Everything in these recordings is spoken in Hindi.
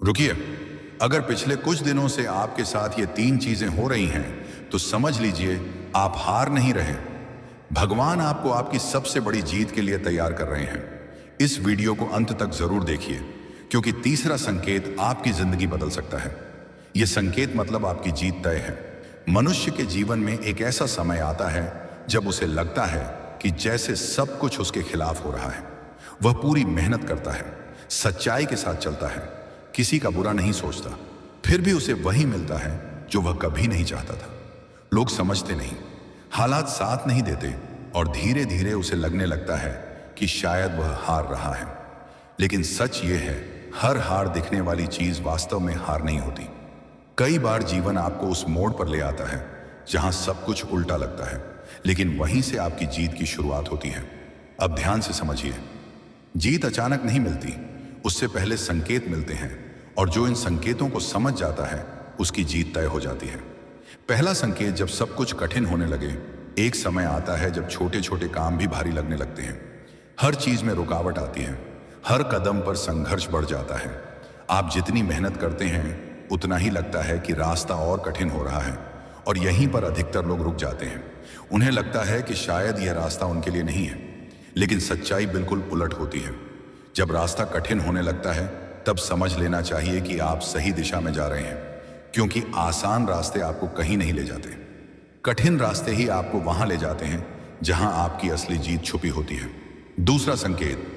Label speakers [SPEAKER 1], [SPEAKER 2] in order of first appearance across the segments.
[SPEAKER 1] रुकिए। अगर पिछले कुछ दिनों से आपके साथ ये तीन चीजें हो रही हैं तो समझ लीजिए आप हार नहीं रहे। भगवान आपको आपकी सबसे बड़ी जीत के लिए तैयार कर रहे हैं। इस वीडियो को अंत तक जरूर देखिए, क्योंकि तीसरा संकेत आपकी जिंदगी बदल सकता है। यह संकेत मतलब आपकी जीत तय है। मनुष्य के जीवन में एक ऐसा समय आता है जब उसे लगता है कि जैसे सब कुछ उसके खिलाफ हो रहा है। वह पूरी मेहनत करता है, सच्चाई के साथ चलता है, किसी का बुरा नहीं सोचता, फिर भी उसे वही मिलता है जो वह कभी नहीं चाहता था। लोग समझते नहीं, हालात साथ नहीं देते, और धीरे धीरे उसे लगने लगता है कि शायद वह हार रहा है। लेकिन सच ये है, हर हार दिखने वाली चीज वास्तव में हार नहीं होती। कई बार जीवन आपको उस मोड़ पर ले आता है जहां सब कुछ उल्टा लगता है, लेकिन वहीं से आपकी जीत की शुरुआत होती है। अब ध्यान से समझिए, जीत अचानक नहीं मिलती, उससे पहले संकेत मिलते हैं, और जो इन संकेतों को समझ जाता है उसकी जीत तय हो जाती है। पहला संकेत, जब सब कुछ कठिन होने लगे। एक समय आता है जब छोटे छोटे काम भी भारी लगने लगते हैं। हर चीज में रुकावट आती है, हर कदम पर संघर्ष बढ़ जाता है। आप जितनी मेहनत करते हैं उतना ही लगता है कि रास्ता और कठिन हो रहा है, और यहीं पर अधिकतर लोग रुक जाते हैं। उन्हें लगता है कि शायद यह रास्ता उनके लिए नहीं है, लेकिन सच्चाई बिल्कुल उलट होती है। जब रास्ता कठिन होने लगता है तब समझ लेना चाहिए कि आप सही दिशा में जा रहे हैं, क्योंकि आसान रास्ते आपको कहीं नहीं ले जाते। कठिन रास्ते ही आपको वहां ले जाते हैं जहां आपकी असली जीत छुपी होती है। दूसरा संकेत,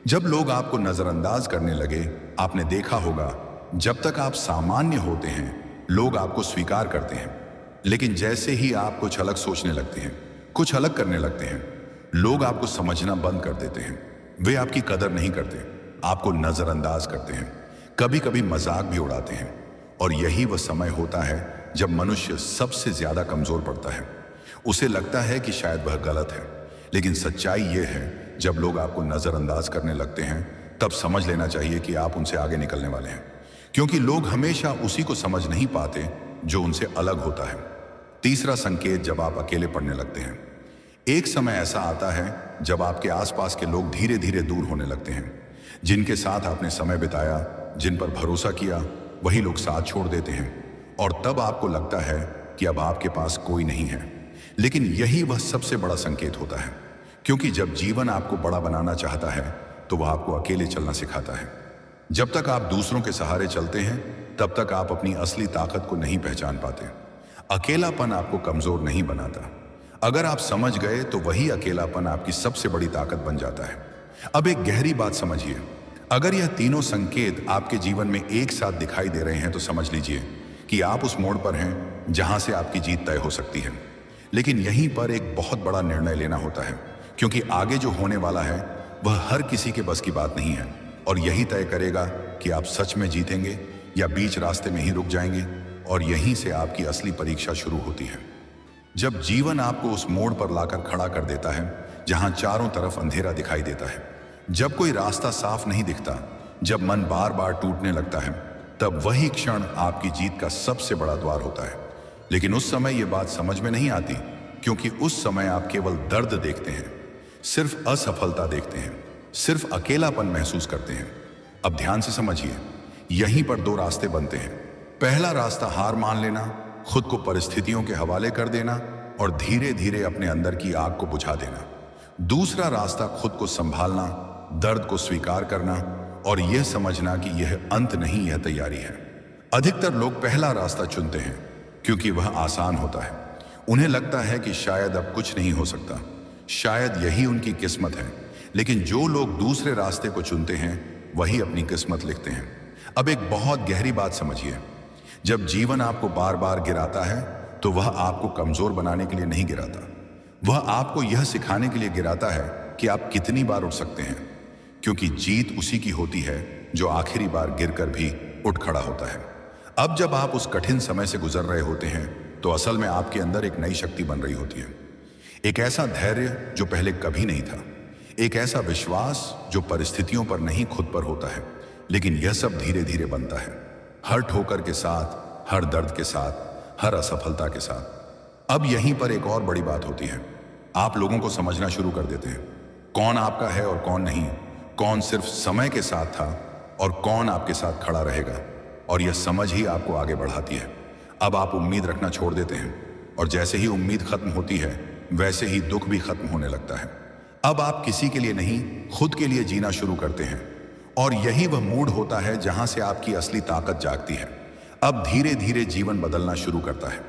[SPEAKER 1] जब लोग आपको नजरअंदाज करने लगे। आपने देखा होगा, जब तक आप सामान्य होते हैं लोग आपको स्वीकार करते हैं, लेकिन जैसे ही आप कुछ अलग सोचने लगते हैं, कुछ अलग करने लगते हैं, लोग आपको समझना बंद कर देते हैं। वे आपकी कदर नहीं करते, आपको नजरअंदाज करते हैं, कभी कभी मजाक भी उड़ाते हैं। और यही वह समय होता है जब मनुष्य सबसे ज्यादा कमजोर पड़ता है। उसे लगता है कि शायद वह गलत है, लेकिन सच्चाई यह है, जब लोग आपको नजरअंदाज करने लगते हैं तब समझ लेना चाहिए कि आप उनसे आगे निकलने वाले हैं, क्योंकि लोग हमेशा उसी को समझ नहीं पाते जो उनसे अलग होता है। तीसरा संकेत, जब आप अकेले पड़ने लगते हैं। एक समय ऐसा आता है जब आपके आसपास के लोग धीरे धीरे दूर होने लगते हैं। जिनके साथ आपने समय बिताया, जिन पर भरोसा किया, वही लोग साथ छोड़ देते हैं, और तब आपको लगता है कि अब आपके पास कोई नहीं है। लेकिन यही वह सबसे बड़ा संकेत होता है, क्योंकि जब जीवन आपको बड़ा बनाना चाहता है तो वह आपको अकेले चलना सिखाता है। जब तक आप दूसरों के सहारे चलते हैं तब तक आप अपनी असली ताकत को नहीं पहचान पाते। अकेलापन आपको कमजोर नहीं बनाता, अगर आप समझ गए तो वही अकेलापन आपकी सबसे बड़ी ताकत बन जाता है। अब एक गहरी बात समझिए, अगर यह तीनों संकेत आपके जीवन में एक साथ दिखाई दे रहे हैं तो समझ लीजिए कि आप उस मोड़ पर हैं जहां से आपकी जीत तय हो सकती है। लेकिन यहीं पर एक बहुत बड़ा निर्णय लेना होता है, क्योंकि आगे जो होने वाला है वह हर किसी के बस की बात नहीं है, और यही तय करेगा कि आप सच में जीतेंगे या बीच रास्ते में ही रुक जाएंगे। और यहीं से आपकी असली परीक्षा शुरू होती है। जब जीवन आपको उस मोड़ पर लाकर खड़ा कर देता है जहां चारों तरफ अंधेरा दिखाई देता है, जब कोई रास्ता साफ नहीं दिखता, जब मन बार बार टूटने लगता है, तब वही क्षण आपकी जीत का सबसे बड़ा द्वार होता है। लेकिन उस समय यह बात समझ में नहीं आती, क्योंकि उस समय आप केवल दर्द देखते हैं, सिर्फ असफलता देखते हैं, सिर्फ अकेलापन महसूस करते हैं। अब ध्यान से समझिए, यहीं पर दो रास्ते बनते हैं। पहला रास्ता हार मान लेना, खुद को परिस्थितियों के हवाले कर देना, और धीरे धीरे अपने अंदर की आग को बुझा देना। दूसरा रास्ता खुद को संभालना, दर्द को स्वीकार करना, और यह समझना कि यह अंत नहीं, यह तैयारी है। अधिकतर लोग पहला रास्ता चुनते हैं क्योंकि वह आसान होता है। उन्हें लगता है कि शायद अब कुछ नहीं हो सकता, शायद यही उनकी किस्मत है। लेकिन जो लोग दूसरे रास्ते को चुनते हैं वही अपनी किस्मत लिखते हैं। अब एक बहुत गहरी बात समझिए, जब जीवन आपको बार बार गिराता है तो वह आपको कमजोर बनाने के लिए नहीं गिराता, वह आपको यह सिखाने के लिए गिराता है कि आप कितनी बार उठ सकते हैं, क्योंकि जीत उसी की होती है जो आखिरी बार गिरकर भी उठ खड़ा होता है। अब जब आप उस कठिन समय से गुजर रहे होते हैं तो असल में आपके अंदर एक नई शक्ति बन रही होती है। एक ऐसा धैर्य जो पहले कभी नहीं था, एक ऐसा विश्वास जो परिस्थितियों पर नहीं खुद पर होता है। लेकिन यह सब धीरे धीरे बनता है, हर ठोकर के साथ, हर दर्द के साथ, हर असफलता के साथ। अब यहीं पर एक और बड़ी बात होती है, आप लोगों को समझना शुरू कर देते हैं, कौन आपका है और कौन नहीं, कौन सिर्फ समय के साथ था और कौन आपके साथ खड़ा रहेगा, और यह समझ ही आपको आगे बढ़ाती है। अब आप उम्मीद रखना छोड़ देते हैं, और जैसे ही उम्मीद खत्म होती है वैसे ही दुख भी खत्म होने लगता है। अब आप किसी के लिए नहीं, खुद के लिए जीना शुरू करते हैं, और यही वह मूड होता है जहां से आपकी असली ताकत जागती है। अब धीरे धीरे जीवन बदलना शुरू करता है।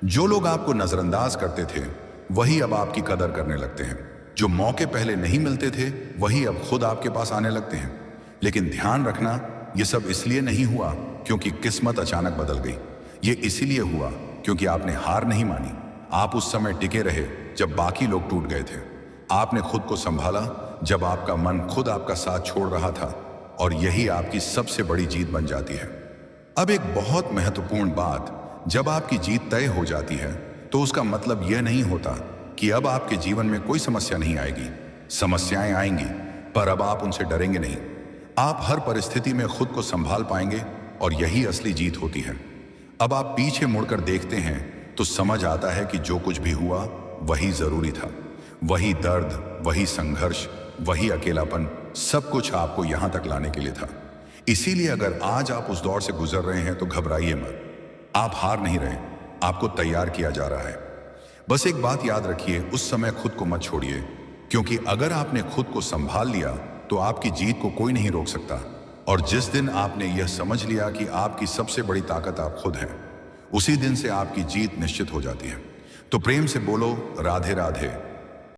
[SPEAKER 1] जो लोग आपको नजरअंदाज करते थे वही अब आपकी कदर करने लगते हैं। जो मौके पहले नहीं मिलते थे वही अब खुद आपके पास आने लगते हैं। लेकिन ध्यान रखना, यह सब इसलिए नहीं हुआ क्योंकि किस्मत अचानक बदल गई। ये इसीलिए हुआ क्योंकि आपने हार नहीं मानी। आप उस समय टिके रहे जब बाकी लोग टूट गए थे। आपने खुद को संभाला जब आपका मन खुद आपका साथ छोड़ रहा था, और यही आपकी सबसे बड़ी जीत बन जाती है। अब एक बहुत महत्वपूर्ण बात, जब आपकी जीत तय हो जाती है तो उसका मतलब यह नहीं होता कि अब आपके जीवन में कोई समस्या नहीं आएगी। समस्याएं आएंगी, पर अब आप उनसे डरेंगे नहीं। आप हर परिस्थिति में खुद को संभाल पाएंगे, और यही असली जीत होती है। अब आप पीछे मुड़कर देखते हैं तो समझ आता है कि जो कुछ भी हुआ वही जरूरी था। वही दर्द, वही संघर्ष, वही अकेलापन, सब कुछ आपको यहां तक लाने के लिए था। इसीलिए अगर आज आप उस दौर से गुजर रहे हैं तो घबराइए मत। आप हार नहीं रहे, आपको तैयार किया जा रहा है। बस एक बात याद रखिए, उस समय खुद को मत छोड़िए, क्योंकि अगर आपने खुद को संभाल लिया तो आपकी जीत को कोई नहीं रोक सकता। और जिस दिन आपने यह समझ लिया कि आपकी सबसे बड़ी ताकत आप खुद हैं, उसी दिन से आपकी जीत निश्चित हो जाती है। तो प्रेम से बोलो राधे राधे।